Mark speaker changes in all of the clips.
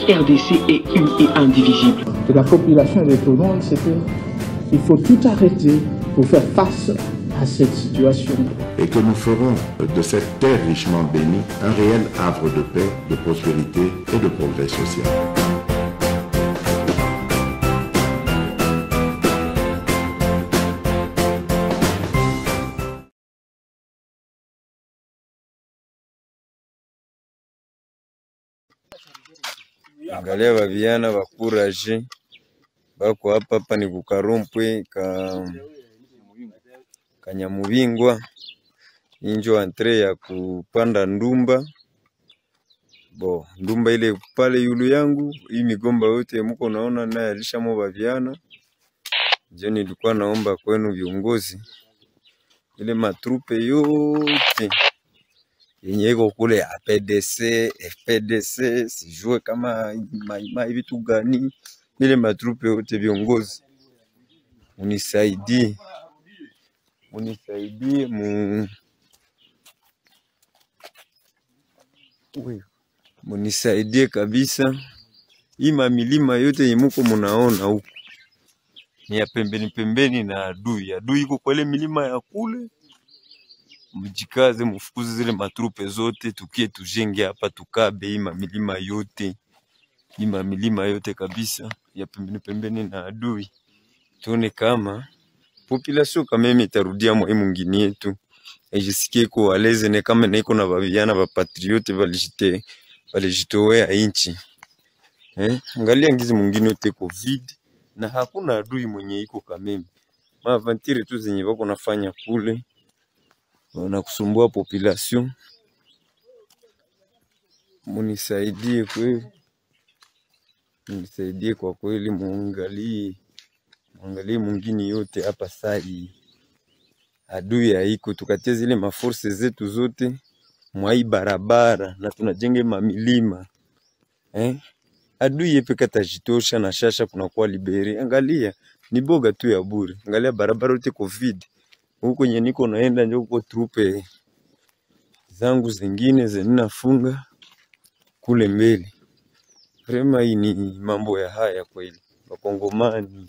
Speaker 1: RDC est une et indivisible.
Speaker 2: De la population de tout le monde, c'est qu'il faut tout arrêter pour faire face à cette situation.
Speaker 3: Et que nous ferons de cette terre richement bénie un réel havre de paix, de prospérité et de progrès social.
Speaker 4: Angalia baviana bakuraje bako hapa ni kukarompwe Kanyamubingwa, injo entre ya kupanda ndumba. Ndumba ile pale yulu yangu, hii migomba yote mko naona naye alishamo baviana. Je, nilikuwa naomba kwenu viongozi ile matrupe yote yenye iko kule APDC, FPDC, sijue kama maimai vitu gani, ile matrupe yote viongozi unisaidie munisaidie kabisa. Hii milima yote yemuko munaona huko ni ya pembeni na adui iko kwa ile milima ya kule. Mjikaze mfukuze zile matrupe zote, tukie tujenge hapa tukabe hii milima yote kabisa ya pembeni na adui. Tuone kama population kama itarudia mwingine yetu. Ejisikie ko aleze ne kama niko na baviana ba patriote walijitoa inchi. Angalia ngizi mwingine yote COVID na hakuna adui mwenye iko kameme. Maavantire tu zenye wako nafanya kule na kusumbua population. Munisaidie kwa kweli, muangalie mwingine yote hapa sai. Adui haiko, tukatie zile maforce zetu zote mwai barabara na tunajenge mamilima. Adui yepe katajitosha na shasha kunakuwa libere. Angalia ni boga tu ya bure. Angalia barabara yote COVID. Huko nye niko naenda njo huko trupe zangu zingine zeninafunga kule mbele. Prema hii ni mambo ya haya kweli. Wakongomani,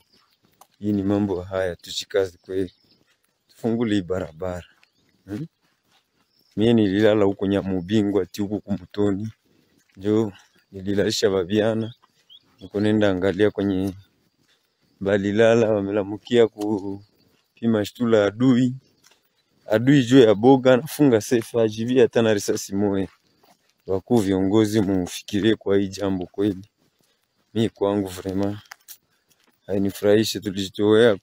Speaker 4: hii ni mambo ya haya, tuchikazi kweli. Tufungule barabara. Mie nililala huko Nyamubingwa ati huko Kumutoni. Njo nililalisha baviana. Niko nenda angalia kwenye balilala wamelamukia kupima shtula adui juu ya boga nafunga sefa jivia hata na risasi moja. Wakuu viongozi mufikirie kwa hii jambo kweli. Mimi kwangu vraiment hainifurahishi. Tulijitoa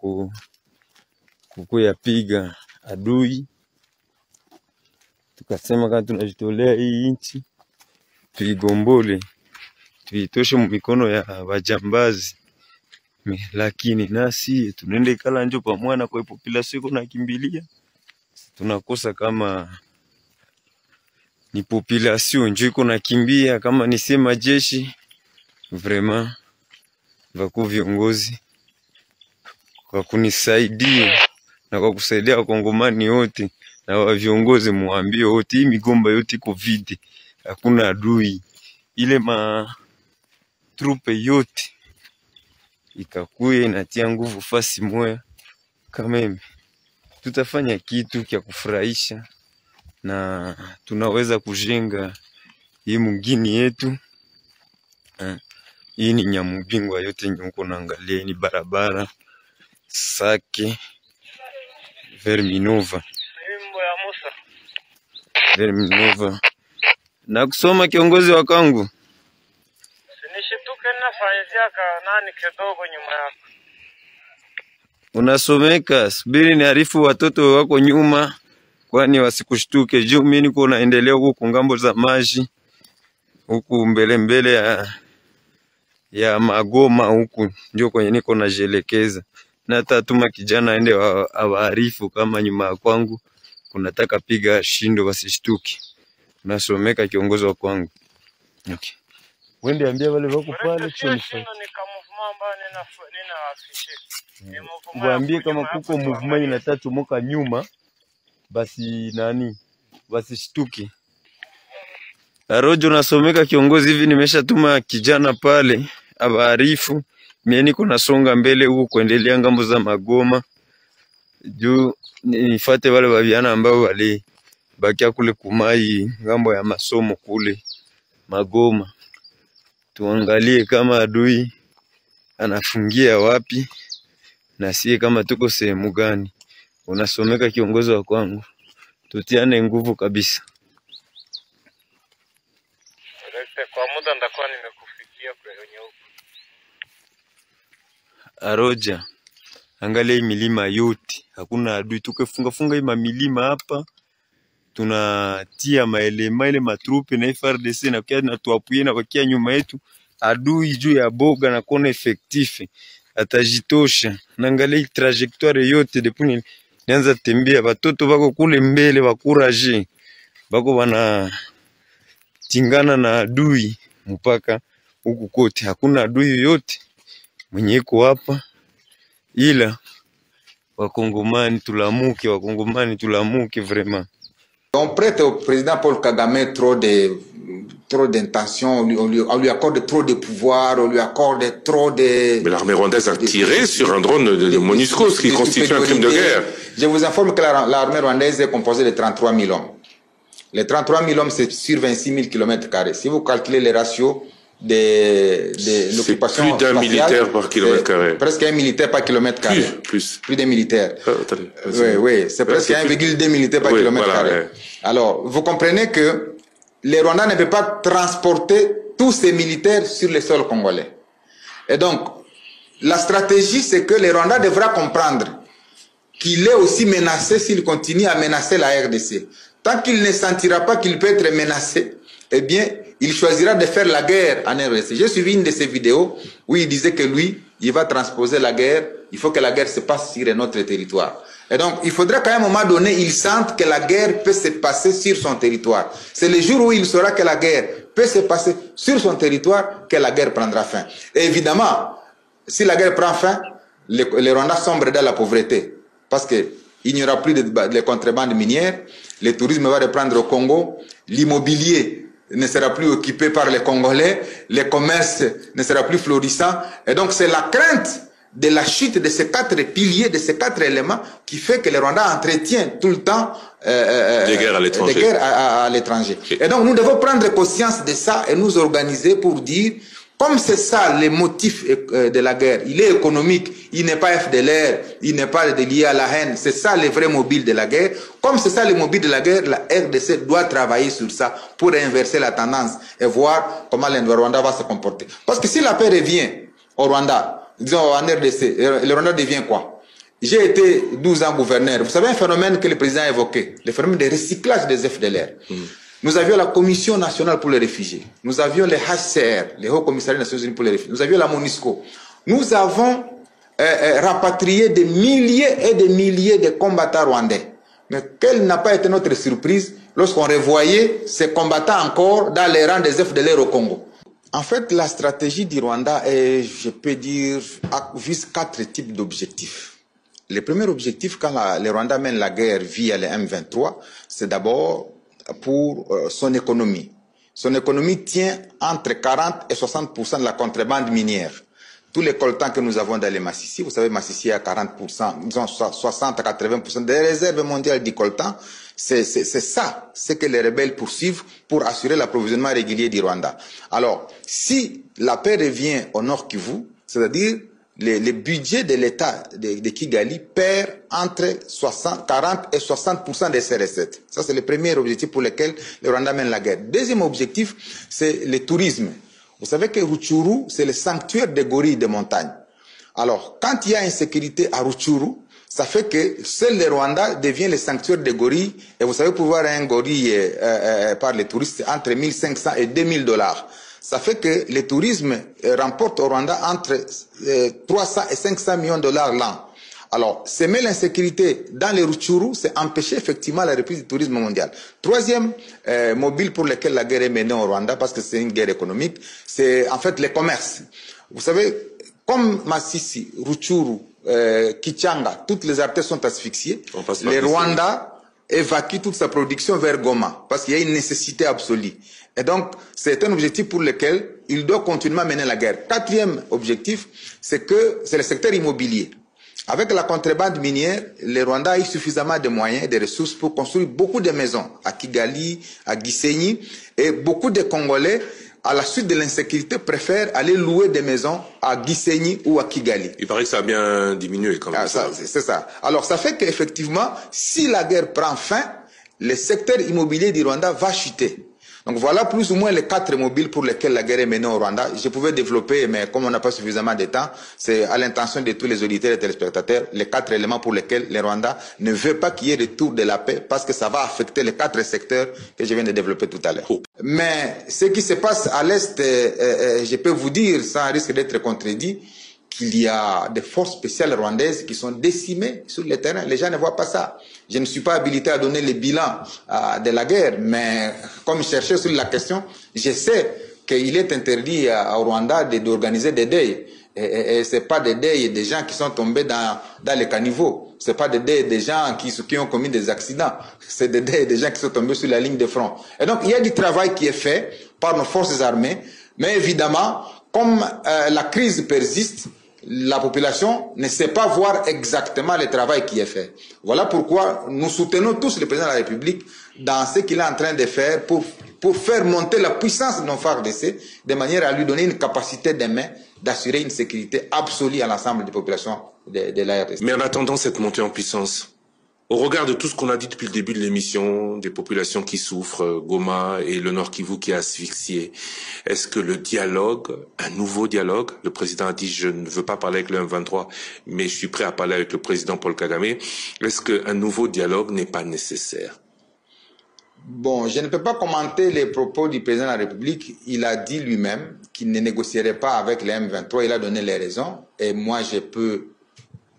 Speaker 4: kuyapiga adui, tukasema kama tunajitolea hii nchi tuigombole, tuitoshe mikono ya wajambazi. Lakini nasi tunende kala njo pamoja kwa population iko nakimbilia. Tunakosa kama ni population njo iko nakimbia, kama nisema jeshi. Vraiment wakuu viongozi kwa kunisaidia na kwa kusaidia wakongomani wote na wa viongozi muambie wote hii migomba yote COVID hakuna adui. Ile trupe yote ikakuye inatia nguvu fasi moya. Kama tutafanya kitu kia kufurahisha na tunaweza kujenga hii mwingine yetu. Hii ni Nyamubingwa yote nyuko naangalia ni barabara Sake Verminova. Na kusoma kiongozi wa kangu.
Speaker 5: Sinishituke nafanyia nani kidogo nyuma yako.
Speaker 4: Unasomeka, subiri ni arifu watoto wako nyuma kwani wasikushtuke. Juu mimi niko naendelea huko ngambo za maji. Huku mbele ya Magoma huku ndio kwenye niko najelekeza. Na tatuma kijana aende awaarifu kama nyuma kwangu kunataka piga shindo wasishtuke. Nasomeka kiongozi wa kwangu. Okay. Wende ambia wale wako pale chini. Waambie kama kuko movement inatatu moka nyuma basi wasishtuke. Arojo nasomeka kiongozi hivi, nimeshatuma kijana pale abaarifu mimi niko nasonga mbele huko kuendelea ngambo za Magoma juu nifate wale waviana ambao wale bakia kule Kumai ngambo ya masomo kule Magoma, tuangalie kama adui anafungia wapi na sie kama tuko sehemu gani. Unasomeka kiongozi wa kwangu, tutiane nguvu kabisa.
Speaker 5: Kwa muda ndakuwa nimekufikia kwenye huko.
Speaker 4: Aroja, angalia hii milima yote, hakuna adui. Tukefunga hii milima hapa, tunatia maelema ile matrupe na FARDC na kia na tuapuye na wakia nyuma yetu. Adui juu ya boga na kona efektife atajitosha. Naangalia hii trajectoire yote depuis nianza tembea, watoto wako kule mbele wakuraje, bako wana tingana na adui mpaka huku kote. Hakuna adui yoyote mwenye iko hapa, ila wakongomani tulamuke vraiment.
Speaker 6: On prête au président Paul Kagame trop d'intentions, on lui accorde trop de pouvoir, on lui accorde trop de...
Speaker 7: Mais l'armée rwandaise a tiré sur un drone de MONUSCO, ce qui constitue un crime de guerre.
Speaker 6: Je vous informe que l'armée rwandaise est composée de 33 000 hommes. Les 33 000 hommes, c'est sur 26 000 km². Si vous calculez les ratios de l'occupation
Speaker 7: spatiale, plus d'un militaire par kilomètre².
Speaker 6: Presque un militaire par kilomètre².
Speaker 7: Plus
Speaker 6: d'un militaire.
Speaker 7: Attendez,
Speaker 6: oui, c'est presque 1,2 militaire par kilomètre². Voilà, alors, vous comprenez que les Rwandais ne peuvent pas transporter tous ces militaires sur le sol congolais. Et donc, la stratégie, c'est que les Rwandais devraient comprendre qu'il est aussi menacé s'il continue à menacer la RDC. Tant qu'il ne sentira pas qu'il peut être menacé, eh bien, il choisira de faire la guerre en RDC. J'ai suivi une de ses vidéos où il disait que lui, il va transposer la guerre. Il faut que la guerre se passe sur notre territoire. Et donc, il faudra qu'à un moment donné, il sente que la guerre peut se passer sur son territoire. C'est le jour où il saura que la guerre peut se passer sur son territoire que la guerre prendra fin. Et évidemment, si la guerre prend fin, les Rwandais sombrent dans la pauvreté. Parce qu'il n'y aura plus de contrebande minière, le tourisme va reprendre au Congo, l'immobilier ne sera plus occupé par les Congolais, le commerce ne sera plus florissant. Et donc c'est la crainte de la chute de ces 4 piliers, de ces 4 éléments qui fait que les Rwandais entretiennent tout le temps
Speaker 7: des guerres
Speaker 6: à l'étranger. Et donc nous devons prendre conscience de ça et nous organiser pour dire, comme c'est ça le motif de la guerre, il est économique, il n'est pas FDLR, il n'est pas lié à la haine, c'est ça le vrai mobile de la guerre. Comme c'est ça le mobile de la guerre, la RDC doit travailler sur ça pour inverser la tendance et voir comment le Rwanda va se comporter. Parce que si la paix revient au Rwanda, disons en RDC, le Rwanda devient quoi? J'ai été 12 ans gouverneur. Vous savez un phénomène que le président a évoqué, le phénomène de recyclage des FDLR. Nous avions la Commission nationale pour les réfugiés. Nous avions les HCR, les Hauts Commissariats des Nations Unies pour les réfugiés. Nous avions la MONUSCO. Nous avons rapatrié des milliers et des milliers de combattants rwandais. Mais quelle n'a pas été notre surprise lorsqu'on revoyait ces combattants encore dans les rangs des FDLR au Congo. En fait, la stratégie du Rwanda est, je peux dire, vise 4 types d'objectifs. Le premier objectif, quand les Rwandais mènent la guerre via les M23, c'est d'abord pour son économie. Son économie tient entre 40 et 60% de la contrebande minière. Tous les coltans que nous avons dans les Massissi, vous savez, Massissi a 40%, disons 60 à 80% des réserves mondiales du coltan. C'est ça, ce que les rebelles poursuivent pour assurer l'approvisionnement régulier du Rwanda. Alors, si la paix revient au Nord Kivu, c'est-à-dire le budget de l'État de Kigali perd entre 40 et 60% de ses recettes. Ça, c'est le premier objectif pour lequel le Rwanda mène la guerre. Deuxième objectif, c'est le tourisme. Vous savez que Rutshuru, c'est le sanctuaire des gorilles de montagne. Alors, quand il y a insécurité à Rutshuru, ça fait que seul le Rwanda devient le sanctuaire des gorilles. Et vous savez, pour voir un gorille par les touristes, entre 1500 et 2000 $. Ça fait que le tourisme remporte au Rwanda entre 300 et 500 millions de $ l'an. Alors, semer l'insécurité dans les Rutshuru, c'est empêcher effectivement la reprise du tourisme mondial. Troisième mobile pour lequel la guerre est menée au Rwanda, parce que c'est une guerre économique, c'est en fait le commerce. Vous savez, comme Massissi, Rutshuru, Kichanga, toutes les artères sont asphyxiées. Les Rwandais évacue toute sa production vers Goma, parce qu'il y a une nécessité absolue. Et donc, c'est un objectif pour lequel il doit continuer à mener la guerre. Quatrième objectif, c'est le secteur immobilier. Avec la contrebande minière, le Rwanda a eu suffisamment de moyens et de ressources pour construire beaucoup de maisons à Kigali, à Gisenyi, et beaucoup de Congolais, à la suite de l'insécurité, préfèrent aller louer des maisons à Gisenyi ou à Kigali.
Speaker 7: Il paraît que ça a bien diminué quand même.
Speaker 6: C'est ça. Alors, ça fait qu'effectivement, si la guerre prend fin, le secteur immobilier du Rwanda va chuter. Donc voilà plus ou moins les 4 mobiles pour lesquels la guerre est menée au Rwanda. Je pouvais développer, mais comme on n'a pas suffisamment de temps, c'est à l'intention de tous les auditeurs et téléspectateurs, les 4 éléments pour lesquels le Rwanda ne veut pas qu'il y ait retour de la paix, parce que ça va affecter les 4 secteurs que je viens de développer tout à l'heure. Mais ce qui se passe à l'Est, je peux vous dire, sans risque d'être contredit, qu'il y a des forces spéciales rwandaises qui sont décimées sur le terrain. Les gens ne voient pas ça. Je ne suis pas habilité à donner le bilan de la guerre, mais comme je cherchais sur la question, je sais qu'il est interdit au Rwanda d'organiser des deuils. Et ce n'est pas des deuils des gens qui sont tombés dans les caniveaux. Ce n'est pas des deuils des gens qui ont commis des accidents. C'est des deuils des gens qui sont tombés sur la ligne de front. Et donc, il y a du travail qui est fait par nos forces armées, mais évidemment, comme la crise persiste, la population ne sait pas voir exactement le travail qui est fait. Voilà pourquoi nous soutenons tous le président de la République dans ce qu'il est en train de faire pour faire monter la puissance de nos FARDC de manière à lui donner une capacité de main d'assurer une sécurité absolue à l'ensemble des populations de la RDC.
Speaker 7: Mais en attendant cette montée en puissance, au regard de tout ce qu'on a dit depuis le début de l'émission, des populations qui souffrent, Goma et le Nord Kivu qui est asphyxié, est-ce que le dialogue, un nouveau dialogue, le président a dit je ne veux pas parler avec le M23, mais je suis prêt à parler avec le président Paul Kagame, est-ce qu'un nouveau dialogue n'est pas nécessaire?
Speaker 6: Bon, je ne peux pas commenter les propos du président de la République. Il a dit lui-même qu'il ne négocierait pas avec le M23, il a donné les raisons, et moi je peux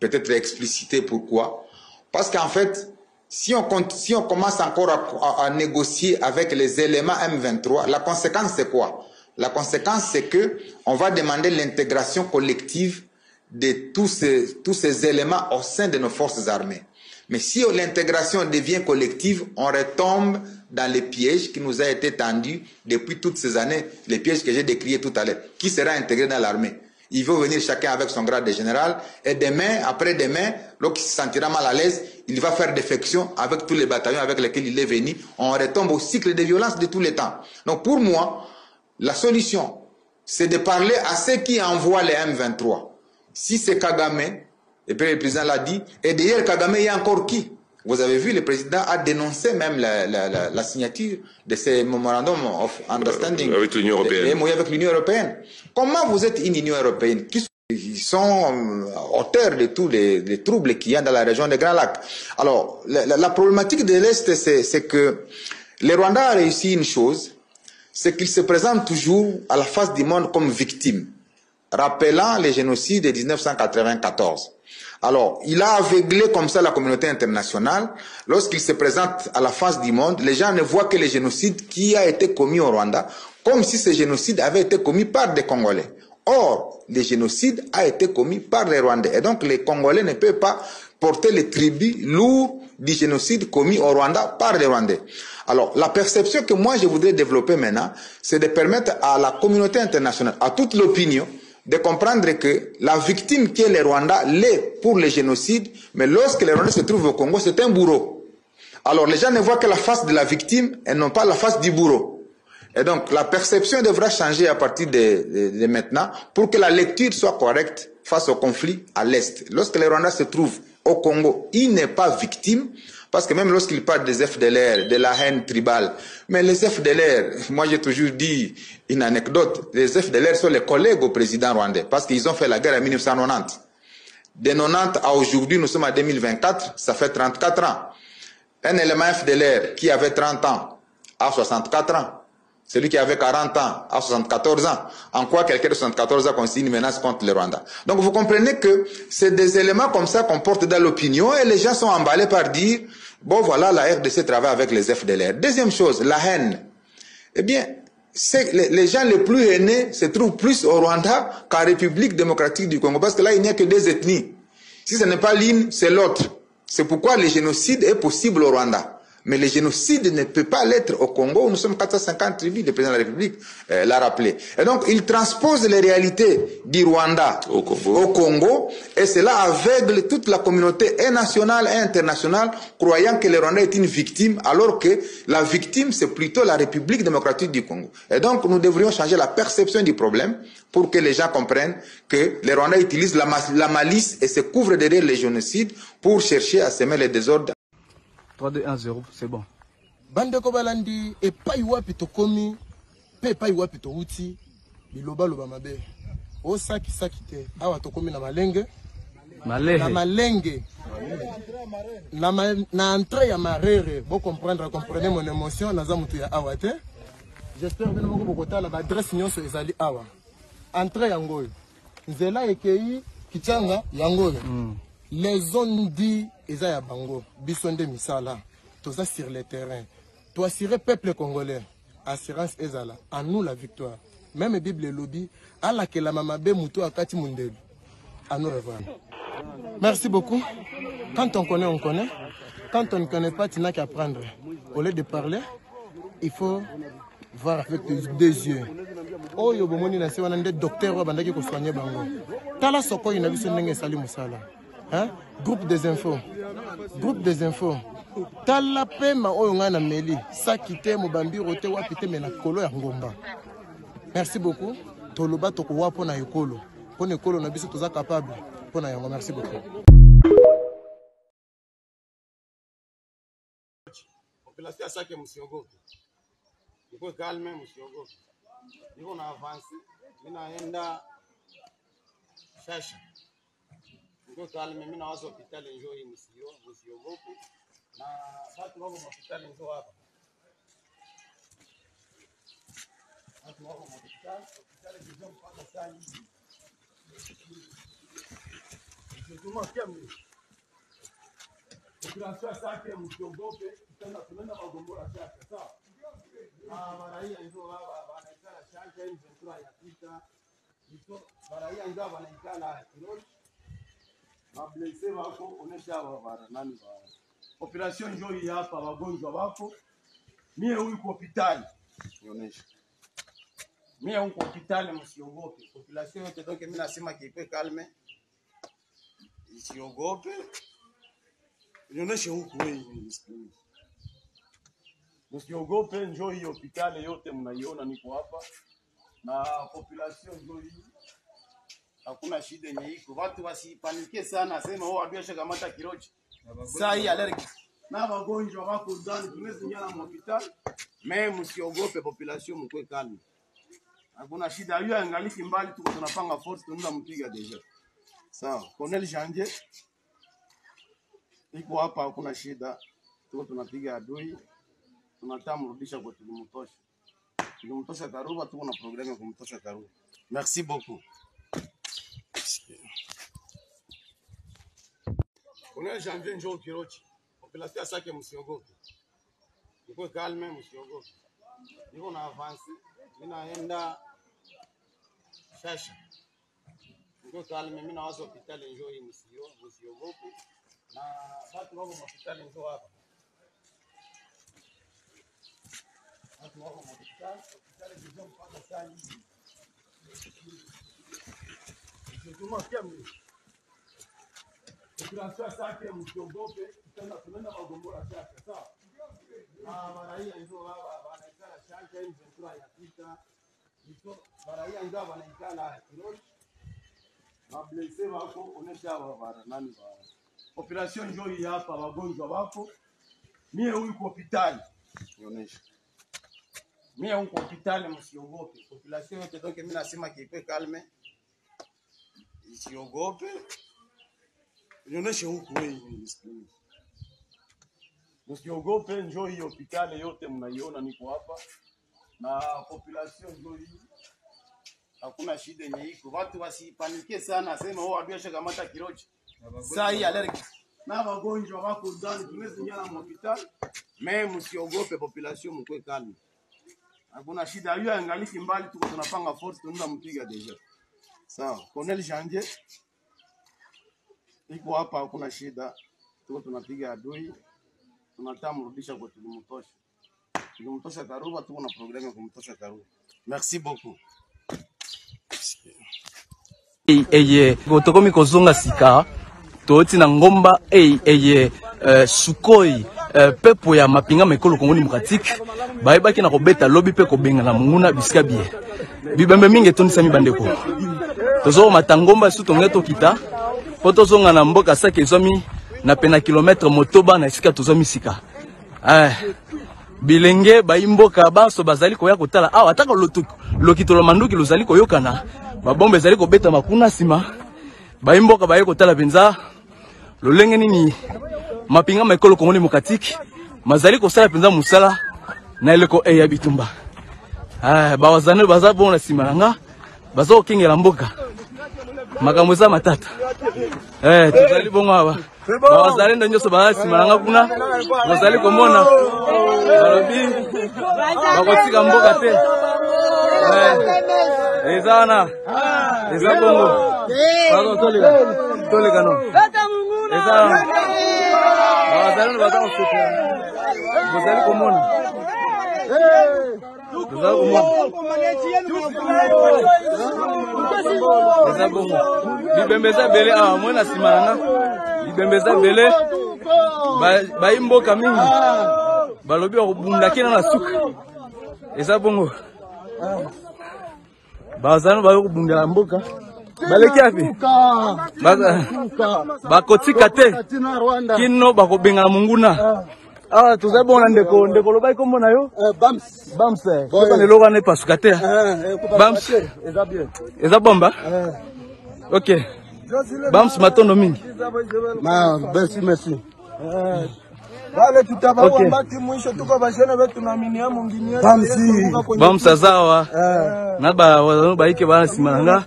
Speaker 6: peut-être expliciter pourquoi. Parce qu'en fait, si on commence encore à négocier avec les éléments M23, la conséquence c'est quoi? La conséquence c'est que on va demander l'intégration collective de tous ces éléments au sein de nos forces armées. Mais si l'intégration devient collective, on retombe dans les pièges qui nous a été tendus depuis toutes ces années, les pièges que j'ai décriés tout à l'heure. Qui sera intégré dans l'armée? Il veut venir chacun avec son grade de général, et demain, après-demain, lorsqu'il se sentira mal à l'aise, il va faire défection avec tous les bataillons avec lesquels il est venu. On retombe au cycle de violence de tous les temps. Donc pour moi, la solution, c'est de parler à ceux qui envoient les M23. Si c'est Kagame, et puis le président l'a dit, et derrière Kagame, il y a encore qui? Vous avez vu, le président a dénoncé même la signature de ces memorandum of understanding
Speaker 7: avec l'Union européenne.
Speaker 6: Avec l'Union européenne. Comment vous êtes une Union européenne qui sont auteurs de tous les troubles qu'il y a dans la région des Grands Lacs? Alors, la problématique de l'Est, c'est que le Rwanda a réussi une chose, c'est qu'il se présente toujours à la face du monde comme victime, rappelant les génocides de 1994. Alors, il a aveuglé comme ça la communauté internationale. Lorsqu'il se présente à la face du monde, les gens ne voient que le génocide qui a été commis au Rwanda, comme si ce génocide avait été commis par des Congolais. Or, le génocide a été commis par les Rwandais. Et donc, les Congolais ne peuvent pas porter le tribut lourd du génocide commis au Rwanda par les Rwandais. Alors, la perception que moi je voudrais développer maintenant, c'est de permettre à la communauté internationale, à toute l'opinion, de comprendre que la victime qui est le Rwanda l'est pour le génocide, mais lorsque les Rwandais se trouvent au Congo, c'est un bourreau. Alors les gens ne voient que la face de la victime et non pas la face du bourreau. Et donc la perception devra changer à partir de maintenant pour que la lecture soit correcte face au conflit à l'Est. Lorsque les Rwandais se trouvent au Congo, il n'est pas victime, parce que même lorsqu'il parle des FDLR, de la haine tribale, mais les FDLR, moi j'ai toujours dit une anecdote, les FDLR sont les collègues au président rwandais, parce qu'ils ont fait la guerre en 1990. De 90 à aujourd'hui, nous sommes en 2024, ça fait 34 ans. Un élément FDLR qui avait 30 ans a 64 ans. Celui qui avait 40 ans a 74 ans. En quoi quelqu'un de 74 ans constitue une menace contre le Rwanda? Donc vous comprenez que c'est des éléments comme ça qu'on porte dans l'opinion et les gens sont emballés par dire bon voilà, la RDC travaille avec les FDLR. Deuxième chose, la haine. Eh bien, les gens les plus haineux se trouvent plus au Rwanda qu'en République démocratique du Congo, parce que là il n'y a que deux ethnies. Si ce n'est pas l'une, c'est l'autre. C'est pourquoi le génocide est possible au Rwanda. Mais le génocide ne peut pas l'être au Congo. Nous sommes 450 tribus, le président de la République l'a rappelé. Et donc, il transpose les réalités du Rwanda au Congo, et cela aveugle toute la communauté nationale et internationale, croyant que le Rwanda est une victime, alors que la victime, c'est plutôt la République démocratique du Congo. Et donc, nous devrions changer la perception du problème pour que les gens comprennent que les Rwandais utilisent la malice et se couvrent derrière les génocides pour chercher à semer les désordres.
Speaker 8: 3-2-1-0, c'est bon.
Speaker 9: Bande Kobalandi et pas wapi to komi, pas wapi to uti, biloba loba mabe. O saki te, awa to komi na malenge. Na malenge. Na entrée ya marere, vous comprenez mon émotion, na zamutu ya awa te. J'espère que vous avez la adresse nyonso ezali awa. Entrée ya ngoyo. Nzela ekei kichanga ya ngoyo. Les zones dit eza ya bango bisonde misala toza sur le terrain to assurer peuple congolais assurance ezala à nous la victoire même Bible lobby ala que la mama be muto akati mundelu à nous revoir. Merci beaucoup. Quand on connaît, quand on ne connaît pas tu n'as qu'à apprendre. Au lieu de parler il faut voir avec deux yeux. Oh yo bomoni na se wana nde docteur wa bandaki ko soigner bango tala soko ina biso ndenge sali musala. Hein? Groupe des infos. Tala pema oyongana meli. Sakite mobambi rote wapite mena kolo ya ngomba. Merci beaucoup. Toloba toko wapo na ekolo. Pone ekolo na biso toza capable. Pona yango merci beaucoup.
Speaker 10: Population ya sake musiogope. Iko calme musiogope. Niko na avance. Ninaenda Shasha. Ndio kalme mimi na wazo hospitali njoo hii msiogope na watu wako hospitali njoo hapa. Watu wako hospitali njoo mpaka saa hizi. Tunakia mimi. Population sake msiogope tena tunaenda magombora chake sawa. Baraia njoo hapa wanaikala chake hivi ndio ya pita. Ndio baraia njoo wanaikala kiroli. Mablese wako onesha wavara nani wao. Population njoo hapa wagonjwa wako. Mie huyu kwa hospitali. Nionyesha. Mie huyu kwa hospitali msiogope. Population yote donc mimi nasema kipe calme. Usiogope. Nionyesha huku wewe msikini. Msiogope njoo hii hospitali yote mnaiona niko hapa. Na population njoo hii. Hakuna shida yenye iko. Watu wasipanike sana sema wao adui shakamata kirochi. Saa hii allergic. Na wagonjwa wako ndani tumezinyana mu hospitali. Mais msiogope population mkwe calme. Hakuna shida hiyo angaliki mbali tuko tunapanga force tunaenda mpiga deja. Sawa. Colonel Janvier. Iko hapa hakuna shida. Tuko tunapiga adui. Tunatamrudisha kwa tulimtosha. Tulimtosha Karuba tuko na programu ya kumtosha Karuba. Merci beaucoup. Colonel Janvier njoo kirochi. Population sake msiogope. Niko calme msiogope. Niko na avance. Mimi naenda Shasha. Niko calme mimi na wazo hospitali njoo hii msiogope. Na watu wako hospitali njoo hapa. Watu wako hospitali njoo mpaka saa hizi. Tunakia mimi. Population sake msiogope tena tunaenda magombora chake sawa. Baraia njoo hapa wanaikala chake hivi ndio ya pita. Ndio baraia njoo wanaikala kiroli. Mablese wako onesha wavara nani wao. Population njoo hapa wagonjwa wako. Mie huyu kwa hospitali. Nionyesha. Mie huyu kwa hospitali msiogope. Population yote donc mimi nasema kipe calme. Usiogope. Nionyeshe huku wewe msikini. Usiogope njoo hii hospitali yote mnaiona niko hapa. Na population njoo hii. Hakuna shida yenye iko. Watu wasipanike sana sema wao adui shakamata kirochi. Saa hii allergic. Na wagonjwa wako ndani tumezinyana mu hospitali. Mais msiogope population mkwe calme. Hakuna shida hiyo angaliki mbali tuko tunapanga force tunaenda mpiga deja. Sawa. Colonel Janvier. Iko hapa hakuna shida. Tuko tunapiga adui. tunataka mrudisha kwa tulimtosha. Tulimtosha Karuba, tuko na programu ya kumtosha Karuba. Merci beaucoup.
Speaker 8: Eye gotokomi kozonga sika toti na ngomba sukoi pepo ya mapinga mekolo Kongo Démocratique bayebaki na kobeta lobi pe kobenga na munguna bisika bie bibembe mingi etondisa mibandeko tozo matangomba su tonge tokita po tozonga na mboka sake ezwami na pena kilometre motoba na esika tozwami sika bilenge bayimboka baso bazali koya kotala awa ataka lokitolo manduki lozali koyokana babombe ezali kobeta makuna sima bayimboka baye kotala penza lolenge nini mapinga mekolo Kongo Démocratique mazali kosala penza musala na eleko ya bitumba bawazane baza bona sima nanga baza kokengela mboka makambo eza matata tozali bongo aba bawazale ndo nyonso baza sima nanga kuna bazali komona balobi bakotika mboka te eza wana eza bongo bazo toleka no eza bawazale ndo baza kosoka bazali komona eza bongo bibembeza bele awa mwana sima nanga bibembeza bele bayimboka mingi balobi bakobundaki na suka eza bongo bazano bayo kobundela mboka baleki api bakotika te kino bakobengana munguna tozali bona ndeko lobai kombo na yo Bams kota neloka ne pasuka te Bams eza bomba ok Bams matondo mingi
Speaker 10: merci
Speaker 8: Bams azawa na baike bana simananga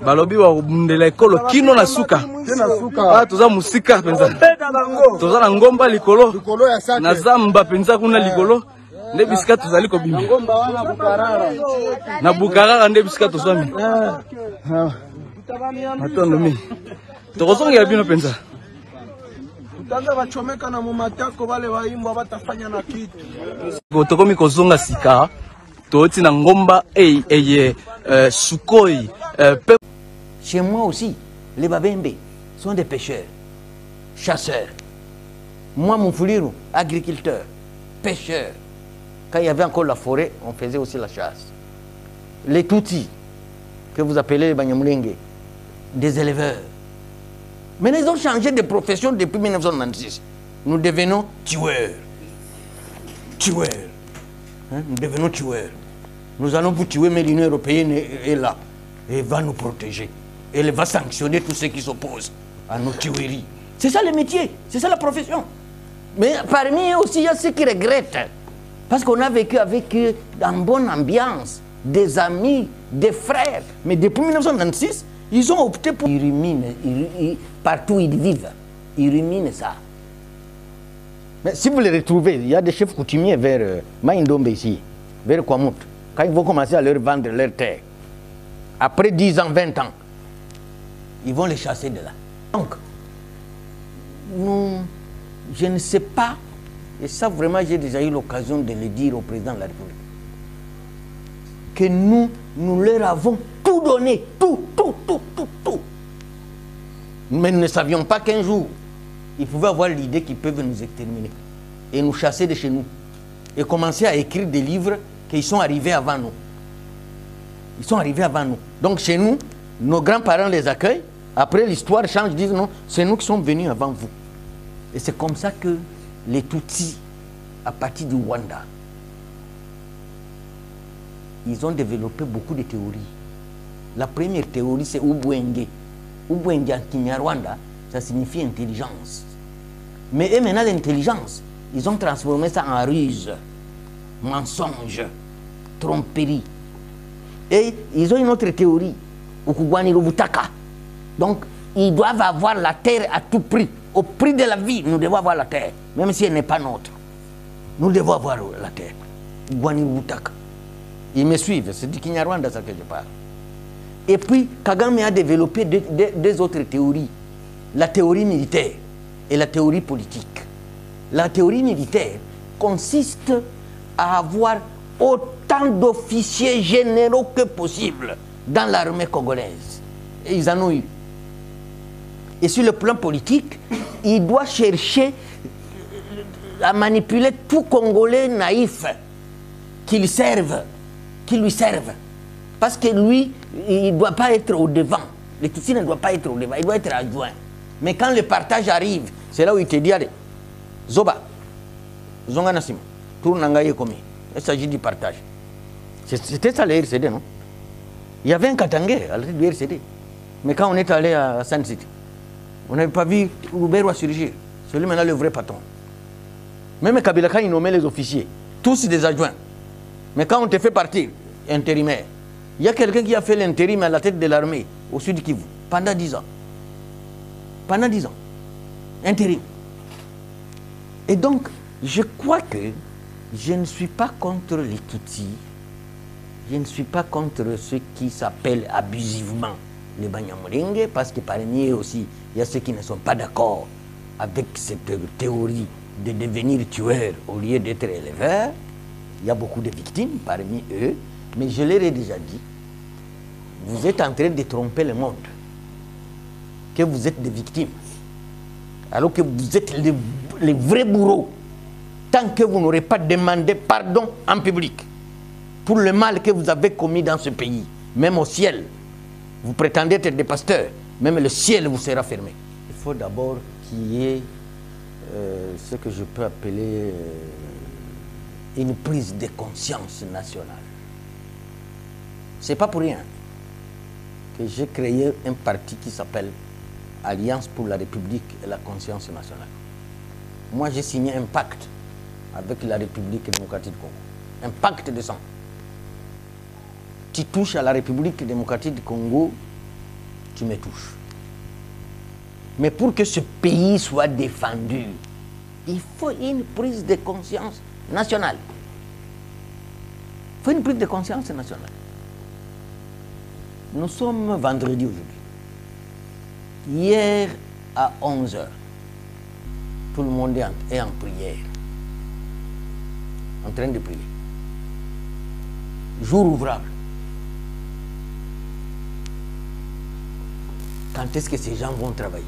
Speaker 8: balobi wa kubundela ekolo kino na suka toza musika penza toza na ngomba likolo na zamba penza kuna likolo nde bisika tozali kobima na bukarara nde bisika tozwami matondo mingi tokozongela bino penza
Speaker 10: tanga bachomeka na mumatako bale baimbo batafanya na kitu
Speaker 8: gotokomi kozonga sika toti na ngomba sukoi
Speaker 11: chez moi aussi les babembe sont des pêcheurs chasseurs moi mon fuliro agriculteur pêcheur quand il y avait encore la forêt on faisait aussi la chasse les Tutsis que vous appelez les Banyamulenge des éleveurs. Mais ils ont changé de profession depuis 1996. Nous devenons tueurs. Tueurs. Nous devenons tueurs. Nous allons vous tuer, mais l'Union européenne est là. Et va nous protéger. Et elle va sanctionner tous ceux qui s'opposent à nos tueries. C'est ça le métier. C'est ça la profession. Mais parmi eux aussi, il y a ceux qui regrettent. Parce qu'on a vécu avec eux dans une bonne ambiance. Des amis, des frères. Mais depuis 1996, ils ont opté pour... Ils ruminent, partout où ils vivent, ils ruminent ça. Mais si vous les retrouvez, il y a des chefs coutumiers vers Maïndombe ici, vers Kwamut, quand ils vont commencer à leur vendre leur terre, après 10 ans, 20 ans, ils vont les chasser de là. Donc, je ne sais pas, et ça vraiment j'ai déjà eu l'occasion de le dire au président de la République, que nous leur avons tout donné, tout. Mais nous ne savions pas qu'un jour, ils pouvaient avoir l'idée qu'ils peuvent nous exterminer et nous chasser de chez nous et commencer à écrire des livres qu'ils sont arrivés avant nous. Ils sont arrivés avant nous. Donc chez nous, nos grands-parents les accueillent. Après, l'histoire change, ils disent non, c'est nous qui sommes venus avant vous. Et c'est comme ça que les Tutsis, à partir du Rwanda, ils ont développé beaucoup de théories. La première théorie, c'est Ubwenge. Ubwenge en Kinyarwanda, ça signifie intelligence. Mais eux, maintenant, l'intelligence, ils ont transformé ça en ruse, mensonge, tromperie. Et ils ont une autre théorie, Ukugwani Rubutaka. Donc, ils doivent avoir la terre à tout prix. Au prix de la vie, nous devons avoir la terre, même si elle n'est pas nôtre. Nous devons avoir la terre. Ukugwani Rubutaka. Ils me suivent, c'est du Kinyarwanda ça que je parle. Et puis, Kagame a développé deux autres théories. La théorie militaire et la théorie politique. La théorie militaire consiste à avoir autant d'officiers généraux que possible dans l'armée congolaise. Et ils en ont eu. Et sur le plan politique, il doit chercher à manipuler tout Congolais naïf qui lui servent. Parce que lui, il ne doit pas être au devant. Le Tutsi ne doit pas être au devant, il doit être adjoint. Mais quand le partage arrive, c'est là où il te dit, allez, Zoba, Zonga Nassima, tourne Nangaye Komi. Il s'agit du partage. C'était ça le RCD, non? Il y avait un Katangé à la tête du RCD. Mais quand on est allé à San City, on n'avait pas vu Roubero surgir. C'est lui maintenant le vrai patron. Même Kabila, quand il nommait les officiers, tous des adjoints. Mais quand on te fait partir, intérimaire, il y a quelqu'un qui a fait l'intérim à la tête de l'armée au sud Kivu pendant 10 ans. Pendant 10 ans. Intérim. Et donc, je crois que je ne suis pas contre les Tutsis. Je ne suis pas contre ceux qui s'appellent abusivement les Banyamulenge, parce que parmi eux aussi, il y a ceux qui ne sont pas d'accord avec cette théorie de devenir tueur au lieu d'être éleveur. Il y a beaucoup de victimes parmi eux, mais je leur ai déjà dit, vous êtes en train de tromper le monde, que vous êtes des victimes, alors que vous êtes les vrais bourreaux, tant que vous n'aurez pas demandé pardon en public pour le mal que vous avez commis dans ce pays, même au ciel. Vous prétendez être des pasteurs, même le ciel vous sera fermé. Il faut d'abord qu'il y ait ce que je peux appeler une prise de conscience nationale. C'est pas pour rien que j'ai créé un parti qui s'appelle Alliance pour la République et la conscience nationale. Moi, j'ai signé un pacte avec la République démocratique du Congo. Un pacte de sang. Tu touches à la République démocratique du Congo, tu me touches. Mais pour que ce pays soit défendu, il faut une prise de conscience nationale. Il faut une prise de conscience nationale. Nous sommes vendredi aujourd'hui. Hier à 11 h, tout le monde est en prière, en train de prier. Jour ouvrable. Quand est-ce que ces gens vont travailler?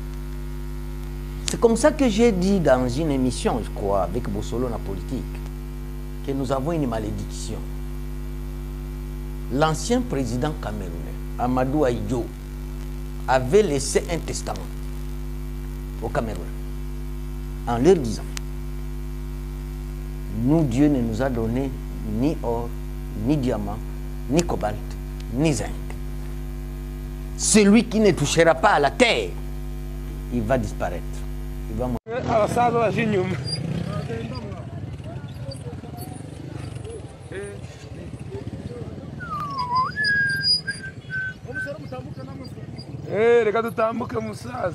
Speaker 11: C'est comme ça que j'ai dit dans une émission, je crois, avec Bossolo la politique, que nous avons une malédiction. L'ancien président camerounais, Amadou Ahidjo, avait laissé un testament au Cameroun en leur disant: nous, Dieu ne nous a donné ni or, ni diamant, ni cobalt, ni zinc. Celui qui ne touchera pas à la terre, il va disparaître. Il va mourir.
Speaker 10: Reka dutambuke musaza.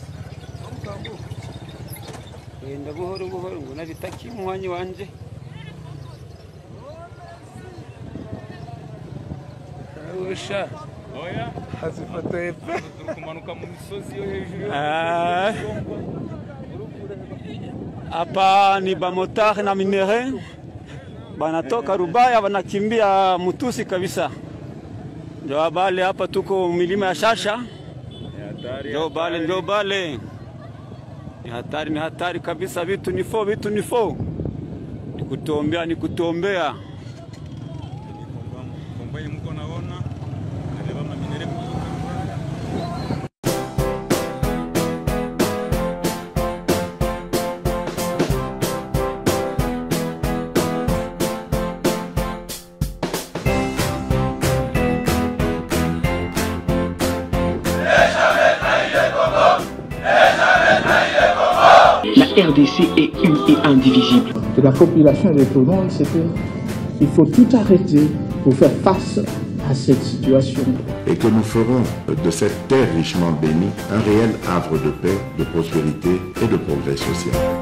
Speaker 10: Genda buhoro buhoro ngo nabitaki umwanya wanje. Usha. Oya. Hazifotoye pe. Kumanuka mu misozi yo hejuru. Hapa ni bamotari na minere. Banatoka Rubaya wanakimbia Mutusi kabisa. Ndio bale hapa tuko milima ya Shasha. Ndio bale. Ni hatari kabisa, vitu ni fo. Ni kutombea.
Speaker 1: La RDC est une et indivisible.
Speaker 2: De la population et de tout le monde, c'est qu'il faut tout arrêter pour faire face à cette situation.
Speaker 3: Et que nous ferons de cette terre richement bénie un réel havre de paix, de prospérité et de progrès social.